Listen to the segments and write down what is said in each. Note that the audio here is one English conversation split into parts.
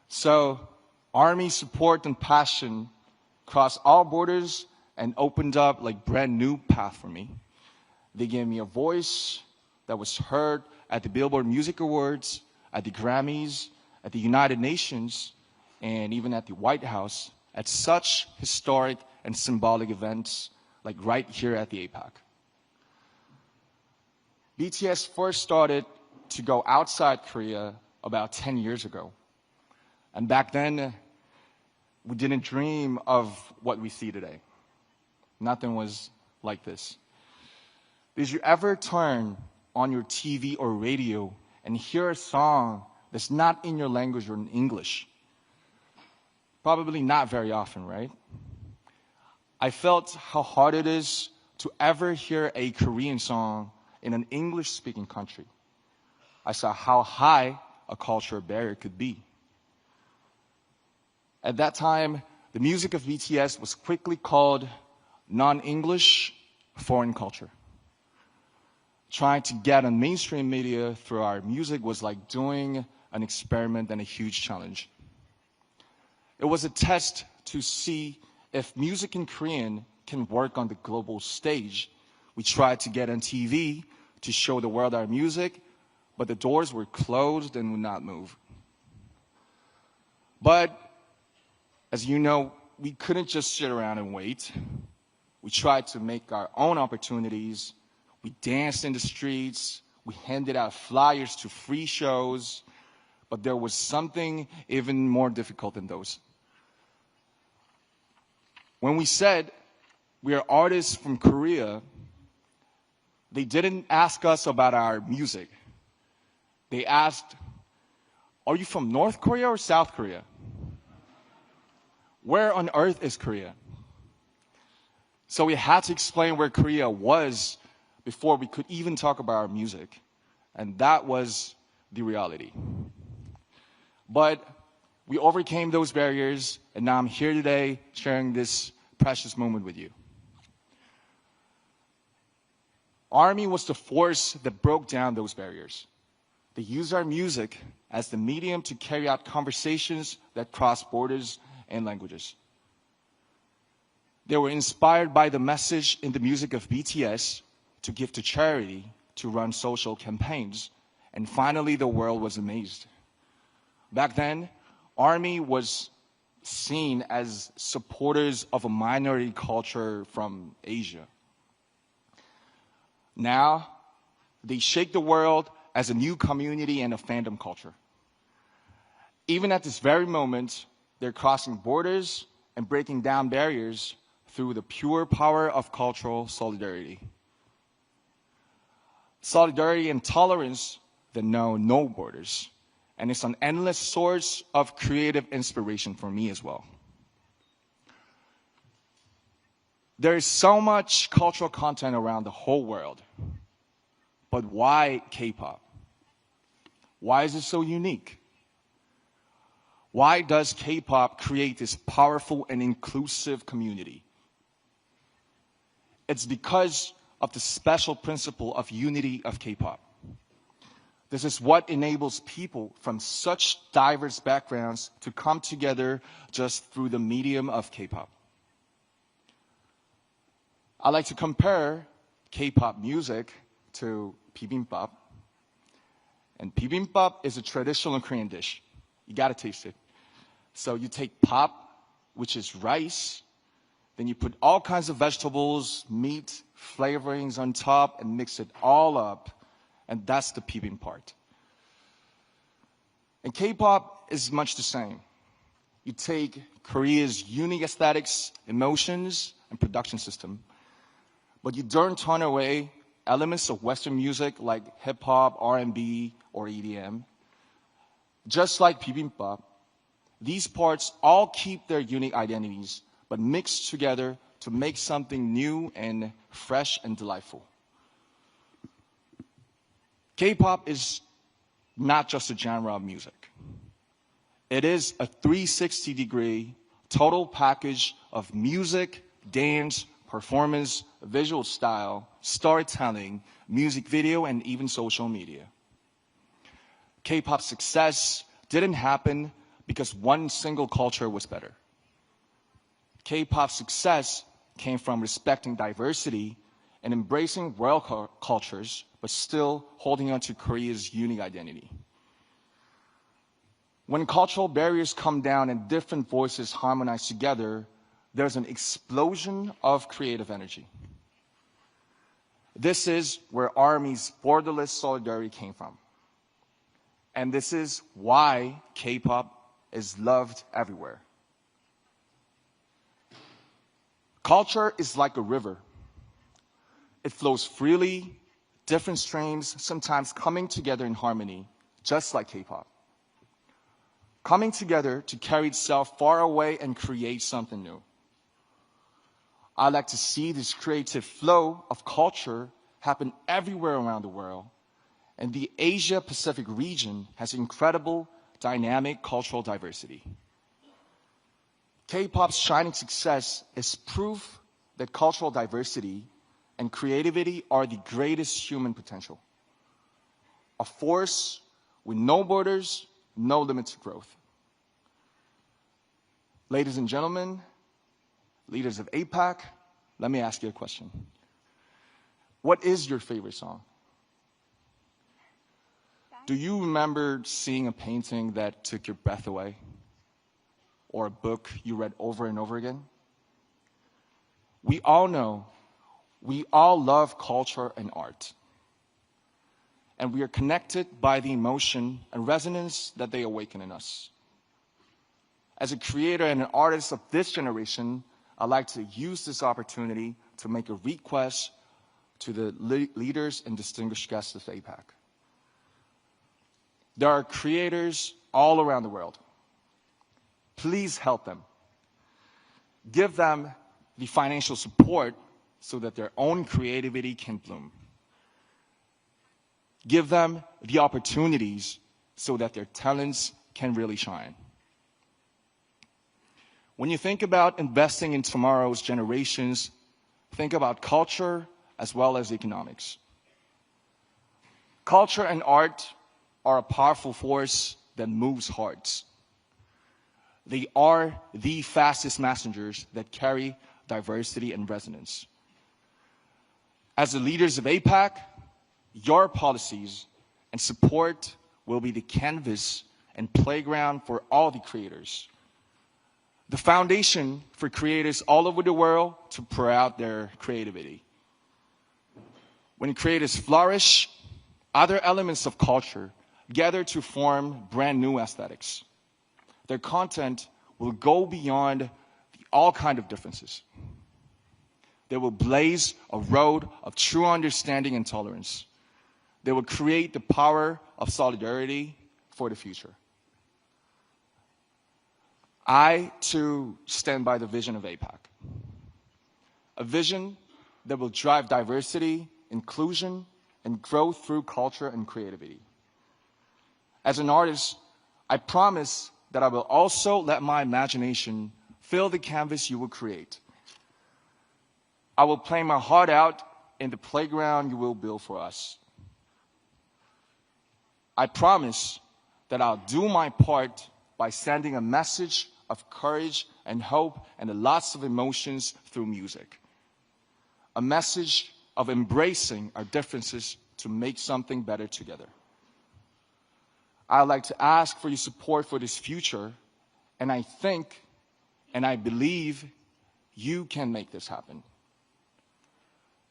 So ARMY support and passion crossed all borders and opened up like brand new path for me. They gave me a voice that was heard at the Billboard Music Awards, at the Grammys, at the United Nations, and even at the White House, at such historic and symbolic events like right here at the APEC. BTS first started to go outside Korea about 10 years ago. And back then, we didn't dream of what we see today. Nothing was like this. Did you ever turn on your TV or radio and hear a song that's not in your language or in English? Probably not very often, right? I felt how hard it is to ever hear a Korean song in an English-speaking country. I saw how high a cultural barrier could be. At that time, the music of BTS was quickly called non-English foreign culture. Trying to get on mainstream media through our music was like doing an experiment and a huge challenge. It was a test to see if music in Korean can work on the global stage. We tried to get on TV to show the world our music, but the doors were closed and would not move. But as you know, we couldn't just sit around and wait. We tried to make our own opportunities. We danced in the streets. We handed out flyers to free shows. But there was something even more difficult than those. When we said we are artists from Korea, they didn't ask us about our music. They asked, are you from North Korea or South Korea? Where on earth is Korea? So we had to explain where Korea was before we could even talk about our music. And that was the reality. But we overcame those barriers, and now I'm here today sharing this precious moment with you. ARMY was the force that broke down those barriers. They used our music as the medium to carry out conversations that cross borders and languages. They were inspired by the message in the music of BTS to give to charity, to run social campaigns, and finally the world was amazed. Back then, ARMY was seen as supporters of a minority culture from Asia. Now, they shake the world as a new community and a fandom culture. Even at this very moment, they're crossing borders and breaking down barriers through the pure power of cultural solidarity. Solidarity and tolerance that know no borders. And it's an endless source of creative inspiration for me as well. There is so much cultural content around the whole world. But why K-pop? Why is it so unique? Why does K-pop create this powerful and inclusive community? It's because of the special principle of unity of K-pop. This is what enables people from such diverse backgrounds to come together just through the medium of K-pop. I like to compare K-pop music to bibimbap. And bibimbap is a traditional Korean dish. You gotta taste it. So you take pap, which is rice, then you put all kinds of vegetables, meat, flavorings on top, and mix it all up. And that's the bibimbap part. And K-pop is much the same. You take Korea's unique aesthetics, emotions, and production system, but you don't turn away elements of Western music like hip-hop, R&B, or EDM. Just like bibimbap, these parts all keep their unique identities, but mix together to make something new and fresh and delightful. K-pop is not just a genre of music. It is a 360-degree total package of music, dance, performance, visual style, storytelling, music video, and even social media. K-pop success didn't happen because one single culture was better. K-pop's success came from respecting diversity and embracing world cultures, but still holding on to Korea's unique identity. When cultural barriers come down and different voices harmonize together, there's an explosion of creative energy. This is where ARMY's borderless solidarity came from. And this is why K-pop is loved everywhere. Culture is like a river. It flows freely, different streams sometimes coming together in harmony, just like K-pop. Coming together to carry itself far away and create something new. I like to see this creative flow of culture happen everywhere around the world, and the Asia-Pacific region has incredible, dynamic cultural diversity. K-pop's shining success is proof that cultural diversity and creativity are the greatest human potential. A force with no borders, no limits to growth. Ladies and gentlemen, leaders of APEC, let me ask you a question. What is your favorite song? Do you remember seeing a painting that took your breath away? Or a book you read over and over again? We all know, we all love culture and art. And we are connected by the emotion and resonance that they awaken in us. As a creator and an artist of this generation, I'd like to use this opportunity to make a request to the leaders and distinguished guests of APEC. There are creators all around the world. Please help them. Give them the financial support so that their own creativity can bloom. Give them the opportunities so that their talents can really shine. When you think about investing in tomorrow's generations, think about culture as well as economics. Culture and art are a powerful force that moves hearts. They are the fastest messengers that carry diversity and resonance. As the leaders of APEC, your policies and support will be the canvas and playground for all the creators. The foundation for creators all over the world to pour out their creativity. When creators flourish, other elements of culture gather to form brand new aesthetics. Their content will go beyond all kinds of differences. They will blaze a road of true understanding and tolerance. They will create the power of solidarity for the future. I, too, stand by the vision of APEC. A vision that will drive diversity, inclusion, and growth through culture and creativity. As an artist, I promise that I will also let my imagination fill the canvas you will create. I will play my heart out in the playground you will build for us. I promise that I'll do my part by sending a message of courage and hope and lots of emotions through music. A message of embracing our differences to make something better together. I'd like to ask for your support for this future, and I think and I believe you can make this happen.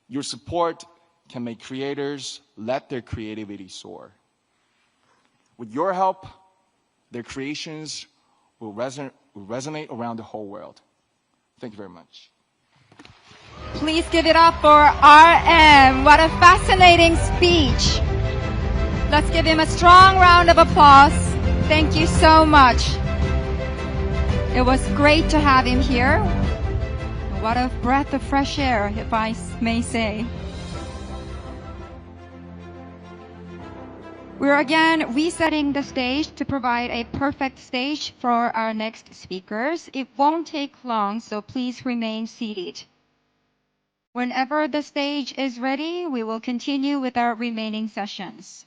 Your support can make creators let their creativity soar. With your help, their creations will resonate around the whole world. Thank you very much. Please give it up for RM. What a fascinating speech. Let's give him a strong round of applause. Thank you so much. It was great to have him here. What a breath of fresh air, if I may say. We're again resetting the stage to provide a perfect stage for our next speakers. It won't take long, so please remain seated. Whenever the stage is ready, we will continue with our remaining sessions.